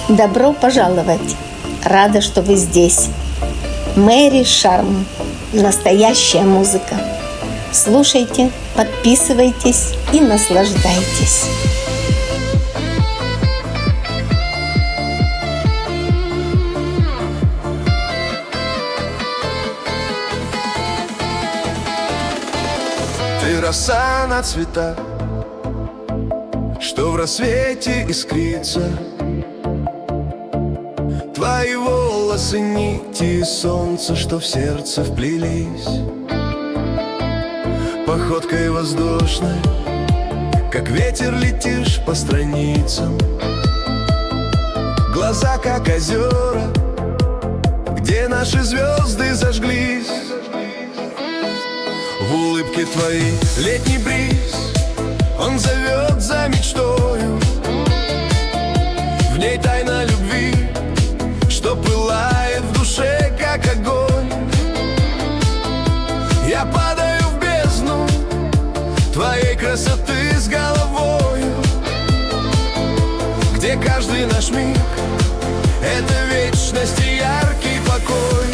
Добро пожаловать! Рада, что вы здесь. Мэри Шарм. Настоящая музыка. Слушайте, подписывайтесь и наслаждайтесь. Ты роса на цветах, что в рассвете искрится. Твои волосы нити солнца, что в сердце вплелись. Походкой воздушной, как ветер, летишь по страницам. Глаза, как озера, где наши звезды зажглись. В улыбке твоей летний бриз, он зовет за мечтою. В ней тайна любви, что пылает в душе, как огонь. Я падаю в бездну твоей красоты с головою, где каждый наш миг — это вечность и яркий покой.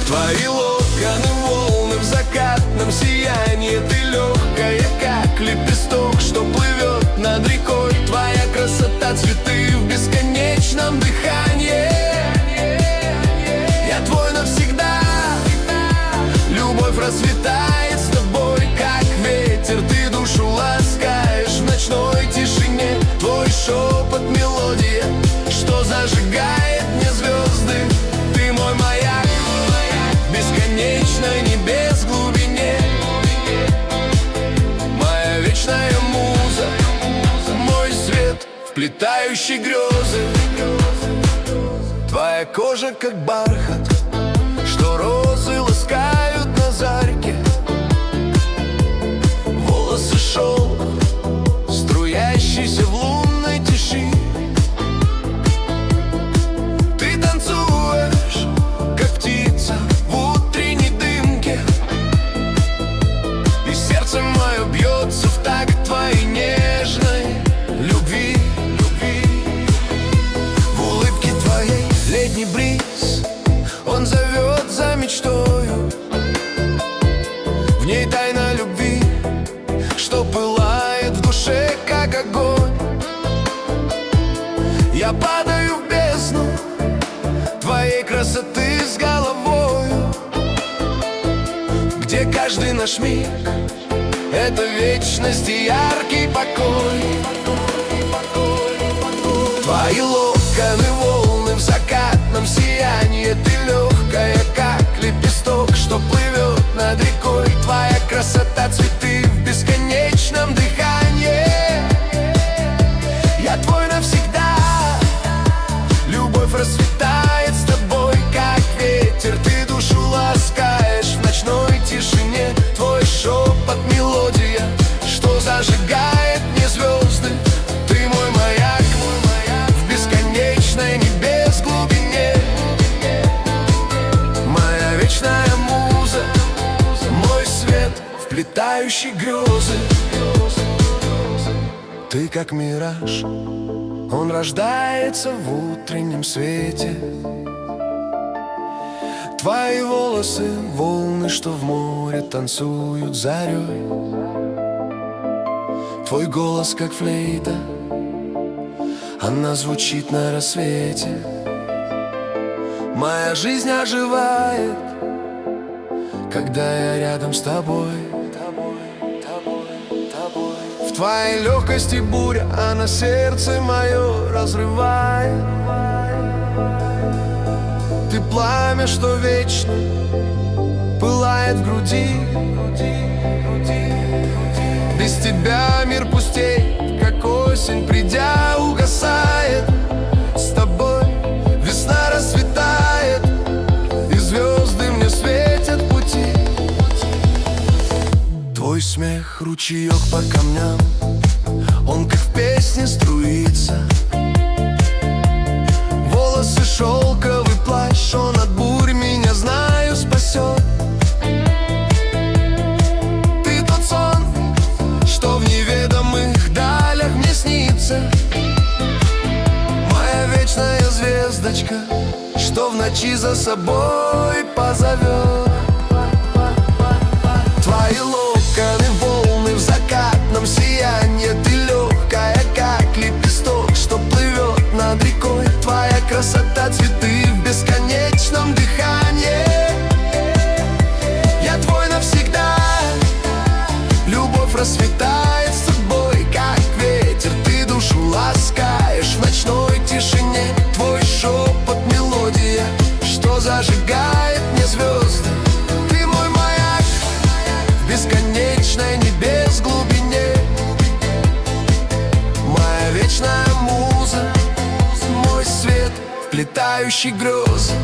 Твои локоны волны в закатном сиянии. Ты легкая, как лепесток, что плывет над рекой. Твоя красота — цветы в бесконечном дыхании. Я твой навсегда, любовь расцветает с тобой, как ветер. Ты душу ласкаешь в ночной тишине. Твой шепот — мелодия, что зажигает мне звезды. Ты мой маяк в бесконечной небес глубине. Моя вечная муза, мой свет, вплетающий грезы. Твоя кожа, как бархат, что розы ласкают на зарьке. Волосы шелк, струящийся в лунной тиши. Ты танцуешь, как птица в утренней дымке, и сердце мое бьется в такт твоей нежной любви. В улыбке твоей летний бриз, он зовет за мечтою. В ней тайна любви, что пылает в душе, как огонь. Я падаю в бездну твоей красоты с головою, где каждый наш миг — это вечность и яркий покой. Твои локоны волны в закатном сиянии. Ты легкая, как лепесток, что плывет над рекой. Твоя красота — цветы в бесконечном дыхании. Я твой навсегда, любовь расцветает с тобой, как ветер. Ты душу ласкаешь в ночной тишине. Твой шепот — мелодия, что зажигает мне звезды. Ты мой маяк в бесконечной небес глубине. Моя вечная муза, мой свет, вплетающий грезы. Ты как мираж, он рождается в утреннем свете. Твои волосы — волны, что в море танцуют зарей. Твой голос, как флейта, она звучит на рассвете. Моя жизнь оживает, когда я рядом с тобой. В твоей легкости буря, она сердце мое разрывает. Ты пламя, что вечно пылает в груди. Без тебя мир пустеет, как осень, придя, угасает. С тобой весна расцветает, и звезды мне светят пути. Твой смех — ручеек по камням, он как в песне струится. Волосы — шелковый плащ, он от бурь меня, знаю, спасет. Ты тот сон, что в неведомых далях мне снится. звездочка, что в ночи за собой позовет. Твои локоны, волны в закатном сиянье. Ты легкая, как лепесток, что плывет над рекой. Твоя красота, цветы в бесконечном дыхании. Я твой навсегда, любовь расцветает с тобой, как ветер. Ты душу ласкаешь в ночной тишине. Твой шепот — мелодия, что зажигает мне звезды. Ты мой маяк в бесконечной небес глубине. Моя вечная муза, мой свет, вплетающий грезы.